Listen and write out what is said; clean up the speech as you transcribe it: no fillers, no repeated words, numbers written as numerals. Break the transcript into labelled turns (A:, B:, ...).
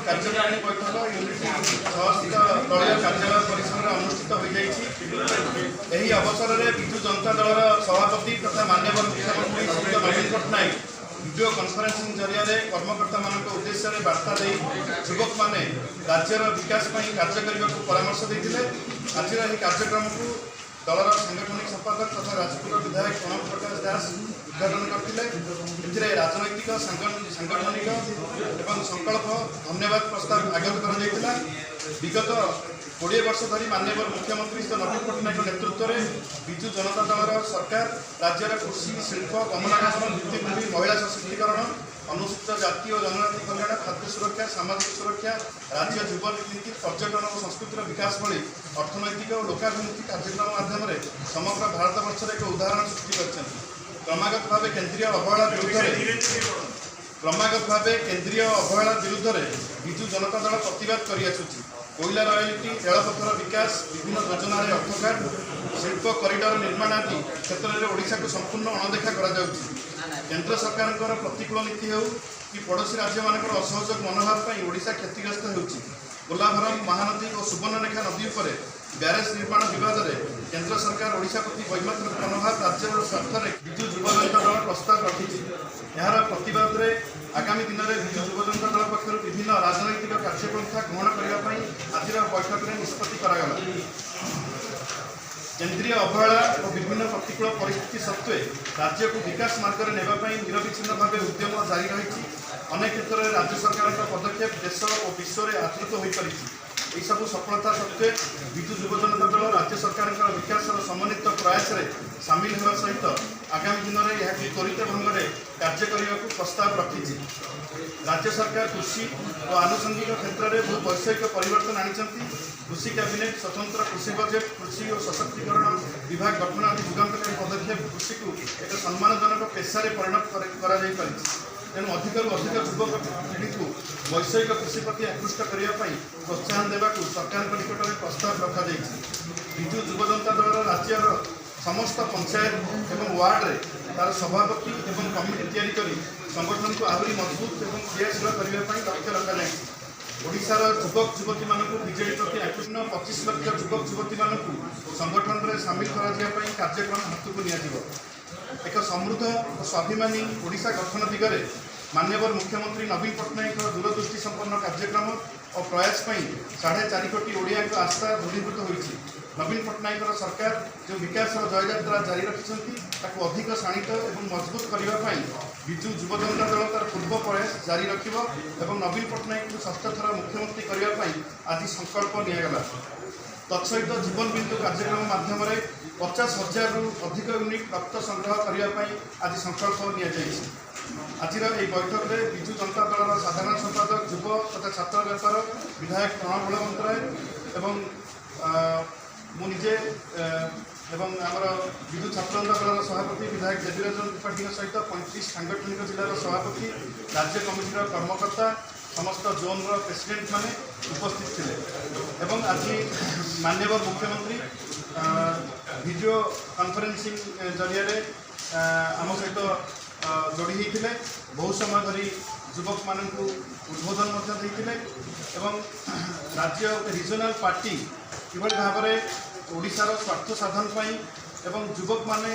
A: କାର୍ଯ୍ୟକାରିणी ବୈଠକ ୟୁନିଟି ସହସ୍ଥିତ ଦଳୀୟ କାର୍ଯ୍ୟାଳୟ ପରିସରରେ ଅନୁଷ୍ଠିତ ହୋଇଯାଇଛି। ଏହି ଅବସରରେ ବିଜୁ ଜନତା ଦଳର ସଭାପତି ତଥା ମାନ୍ୟବର ମୁଖ୍ୟମନ୍ତ୍ରୀ ଶ୍ରୀ ନବୀନ ପଟ୍ଟନାୟକ ଭିଡ଼ିଓ କନଫରେନ୍ସିଂ ଜରିଆରେ କର୍ମକର୍ତ୍ତାମାନଙ୍କ ଉଦ୍ଦେଶ୍ୟରେ ବାର୍ତ୍ତା ଦେଇ ଯୁବକମାନେ ରାଜ୍ୟର ବିକାଶ ପାଇଁ କାର୍ଯ୍ୟ କରିବାକୁ ପରାମର୍ଶ ଦେଇଥିଲେ। ଆଜିର ଏହି କାର୍ଯ୍ୟକ୍ରମକୁ ଦଳର ସାଂଗଠନିକ ସମ୍ପାଦକ ତଥା ରାଜପୁର ବିଧାୟକ ପ୍ରଣବ ପ୍ରକାଶ ଦାସ ଉଦ୍ଘାଟନ କରିଥିଲେ। ଏଥିରେ ରାଜନୈତିକ ସାଂଗଠନିକ ଏବଂ ସଂକଳ୍ପ ଧନ୍ୟବାଦ ପ୍ରସ୍ତାବ ଆଗତ କରାଯାଇଥିଲା। ବିଗତ 20 ବର୍ଷ ଧରି ମାନ୍ୟବର ମୁଖ୍ୟମନ୍ତ୍ରୀ ଶ୍ରୀ ନବୀନ ପଟ୍ଟନାୟକ ନେତୃତ୍ୱରେ ବିଜୁ ଜନତା ଦଳର ସରକାର ରାଜ୍ୟର କୃଷି ଶିଳ୍ପ ଗମନାଗମନ ଭିତ୍ତିଭୂମି ମହିଳା ସଶକ୍ତିକରଣ ଅନୁସୂଚିତ ଜାତି ଓ ଜନଜାତି କଲ୍ୟାଣ ଖାଦ୍ୟ ସୁରକ୍ଷା ସାମାଜିକ ସୁରକ୍ଷା ରାଜ୍ୟ ଯୁବ ନୀତି ପର୍ଯ୍ୟଟନ ଓ ସଂସ୍କୃତିର ବିକାଶ ଭଳି ଅର୍ଥନୈତିକ ଓ ଲୋକାଭିମୁଖୀ କାର୍ଯ୍ୟକ୍ରମ ମାଧ୍ୟମରେ ସମଗ୍ର ଭାରତବର୍ଷରେ ଏକ ଉଦାହରଣ ସୃଷ୍ଟି କରିଛନ୍ତି। କ୍ରମାଗତ ଭାବେ କେନ୍ଦ୍ରୀୟ ଅବହେଳା ବିରୁଦ୍ଧରେ ବିଜୁ ଜନତା ଦଳ ପ୍ରତିବାଦ କରିଆସୁଛି। କୋଇଲା ରୟାଲିଟି ରେଳପଥର ବିକାଶ ବିଭିନ୍ନ ଯୋଜନାରେ ଅର୍ଥ କାଟ ଶିଳ୍ପ କରିଡର ନିର୍ମାଣ ଆଦି କ୍ଷେତ୍ରରେ ଓଡ଼ିଶାକୁ ସମ୍ପୂର୍ଣ୍ଣ ଅଣଦେଖା କରାଯାଉଛି। କେନ୍ଦ୍ର ସରକାରଙ୍କର ପ୍ରତିକୂଳ ନୀତି ହେଉ କି ପଡ଼ୋଶୀ ରାଜ୍ୟମାନଙ୍କର ଅସହଯୋଗ ମନୋଭାବ ପାଇଁ ଓଡ଼ିଶା କ୍ଷତିଗ୍ରସ୍ତ ହେଉଛି। ଗୋଲାଭରମ ମହାନଦୀ ଓ ସୁବର୍ଣ୍ଣରେଖା ନଦୀ ଉପରେ ବ୍ୟାରେଜ ନିର୍ମାଣ ବିବାଦରେ କେନ୍ଦ୍ର ସରକାର ଓଡ଼ିଶା ପ୍ରତି ବୈମାତ୍ରିକ ମନୋଭାବ ରାଜ୍ୟର ସ୍ୱାର୍ଥରେ ବିଜୁ ଯୁବ ଜନତା ଦଳ ପ୍ରସ୍ତାବ ରଖିଛି। ଏହାର ପ୍ରତିବାଦରେ ଆଗାମୀ ଦିନରେ ବିଜୁ ଯୁବ ଜନତା ଦଳ ପକ୍ଷରୁ ବିଭିନ୍ନ ରାଜନୈତିକ କାର୍ଯ୍ୟପନ୍ଥା ଗ୍ରହଣ କରିବା ପାଇଁ ଆଜିର ବୈଠକରେ ନିଷ୍ପତ୍ତି କରାଗଲା। କେନ୍ଦ୍ରୀୟ ଅବହେଳା ଓ ବିଭିନ୍ନ ପ୍ରତିକୂଳ ପରିସ୍ଥିତି ସତ୍ତ୍ୱେ ରାଜ୍ୟକୁ ବିକାଶ ମାର୍ଗରେ ନେବା ପାଇଁ ନିରବିଚ୍ଛିନ୍ନ ଭାବେ ଉଦ୍ୟମ ଜାରି ରହିଛି। ଅନେକ କ୍ଷେତ୍ରରେ ରାଜ୍ୟ ସରକାରଙ୍କ ପଦକ୍ଷେପ ଦେଶ ଓ ବିଶ୍ୱରେ ଆଦୃତ ହୋଇପାରିଛି। ଏହିସବୁ ସଫଳତା ସତ୍ତ୍ୱେ ବିଜୁ ଯୁବ ଜନତା ଦଳ ରାଜ୍ୟ ସରକାରଙ୍କର ବିକାଶର ସମନ୍ୱିତ ପ୍ରୟାସରେ ସାମିଲ ହେବା ସହିତ ଆଗାମୀ ଦିନରେ ଏହାକୁ ତ୍ୱରିତ ଢଙ୍ଗରେ କାର୍ଯ୍ୟ କରିବାକୁ ପ୍ରସ୍ତାବ ରଖିଛି। ରାଜ୍ୟ ସରକାର କୃଷି ଓ ଆନୁଷଙ୍ଗିକ କ୍ଷେତ୍ରରେ ବହୁ ବୈଷୟିକ ପରିବର୍ତ୍ତନ ଆଣିଛନ୍ତି। କୃଷି କ୍ୟାବିନେଟ୍ ସ୍ୱତନ୍ତ୍ର କୃଷି ବଜେଟ୍ କୃଷି ଓ ସଶକ୍ତିକରଣ ବିଭାଗ ଗଠନ ଆଦି ଯୁଗାନ୍ତକାରୀ ପଦକ୍ଷେପ କୃଷିକୁ ଏକ ସମ୍ମାନଜନକ ପେସାରେ ପରିଣତ କରାଯାଇପାରିଛି। ତେଣୁ ଅଧିକରୁ ଅଧିକ ଯୁବକ ପିଢ଼ିକୁ ବୈଷୟିକ କୃଷି ପ୍ରତି ଆକୃଷ୍ଟ କରିବା ପାଇଁ ପ୍ରୋତ୍ସାହନ ଦେବାକୁ ସରକାରଙ୍କ ନିକଟରେ ପ୍ରସ୍ତାବ ରଖାଯାଇଛି। ବିଜୁ ଯୁବ ଜନତା ଦଳର ରାଜ୍ୟର ସମସ୍ତ ପଞ୍ଚାୟତ ଏବଂ ୱାର୍ଡରେ ତାର ସଭାପତି ଏବଂ କମିଟି ତିଆରି କରି ସଂଗଠନକୁ ଆହୁରି ମଜବୁତ ଏବଂ କ୍ରିୟାଶୀଳ କରିବା ପାଇଁ ଲକ୍ଷ୍ୟ ରଖାଯାଇଛି। ଓଡ଼ିଶାର ଯୁବକ ଯୁବତୀମାନଙ୍କୁ ବିଜେଡି ପ୍ରତି ଆକୃଷ୍ଟ 25 ଲକ୍ଷ ଯୁବକ ଯୁବତୀମାନଙ୍କୁ ସଂଗଠନରେ ସାମିଲ କରାଯିବା ପାଇଁ କାର୍ଯ୍ୟକ୍ରମ ହାତକୁ ନିଆଯିବ। ଏକ ସମୃଦ୍ଧ ଓ ସ୍ୱାଭିମାନୀ ଓଡ଼ିଶା ଗଠନ ଦିଗରେ ମାନ୍ୟବର ମୁଖ୍ୟମନ୍ତ୍ରୀ ନବୀନ ପଟ୍ଟନାୟକଙ୍କ ଦୂରଦୃଷ୍ଟି ସମ୍ପନ୍ନ କାର୍ଯ୍ୟକ୍ରମ ଓ ପ୍ରୟାସ ପାଇଁ 4.5 କୋଟି ଓଡ଼ିଆଙ୍କ ଆସ୍ଥା ଦୃଢ଼ୀଭୂତ ହୋଇଛି। ନବୀନ ପଟ୍ଟନାୟକଙ୍କ ସରକାର ଯେଉଁ ବିକାଶର ଜୟଯାତ୍ରା ଜାରି ରଖିଛନ୍ତି ତାକୁ ଅଧିକ ଶାଣିତ ଏବଂ ମଜବୁତ କରିବା ପାଇଁ ବିଜୁ ଯୁବ ଜନତା ଦଳ ତାର ପୂର୍ବ ପ୍ରୟାସ ଜାରି ରଖିବ ଏବଂ ନବୀନ ପଟ୍ଟନାୟକଙ୍କୁ ଷଷ୍ଠ ଥର ମୁଖ୍ୟମନ୍ତ୍ରୀ କରିବା ପାଇଁ ଆଜି ସଂକଳ୍ପ ନିଆଗଲା। ତତ୍ସହିତ ଜୀବନ ବିନ୍ଦୁ କାର୍ଯ୍ୟକ୍ରମ ମାଧ୍ୟମରେ 50,000ରୁ ଅଧିକ ୟୁନିଟ୍ ରକ୍ତ ସଂଗ୍ରହ କରିବା ପାଇଁ ଆଜି ସଂକଳ୍ପ ନିଆଯାଇଛି। ଆଜିର ଏହି ବୈଠକରେ ବିଜୁ ଜନତା ଦଳର ସାଧାରଣ ସମ୍ପାଦକ ଯୁବ ତଥା ଛାତ୍ର ବ୍ୟାପାର ବିଧାୟକ ପ୍ରଣବ ବଳବନ୍ତରାୟ ଏବଂ ମୁଁ ନିଜେ ଏବଂ ଆମର ବିଜୁ ଛାତ୍ର ଜନତା ଦଳର ସଭାପତି ବିଧାୟକ ଦେବୀରଞ୍ଜନ ତ୍ରିପାଠୀଙ୍କ ସହିତ 35 ସାଂଗଠନିକ ଜିଲ୍ଲାର ସଭାପତି ରାଜ୍ୟ କମିଟିର କର୍ମକର୍ତ୍ତା ସମସ୍ତ ଜୋନ୍ର ପ୍ରେସିଡେଣ୍ଟମାନେ ଉପସ୍ଥିତ ଥିଲେ ଏବଂ ଆଜି ମାନ୍ୟବର ମୁଖ୍ୟମନ୍ତ୍ରୀ ଭିଡ଼ିଓ କନଫରେନ୍ସିଂ ଜରିଆରେ ଆମ ସହିତ ଯୋଡ଼ି ହୋଇଥିଲେ। ବହୁ ସମୟ ଧରି ଯୁବକମାନଙ୍କୁ ଉଦ୍ବୋଧନ ମଧ୍ୟ ଦେଇଥିଲେ ଏବଂ ରାଜ୍ୟ ରିଜନାଲ ପାର୍ଟି କିଭଳି ଭାବରେ ଓଡ଼ିଶାର ସ୍ୱାର୍ଥ ସାଧନ ପାଇଁ ଏବଂ ଯୁବକମାନେ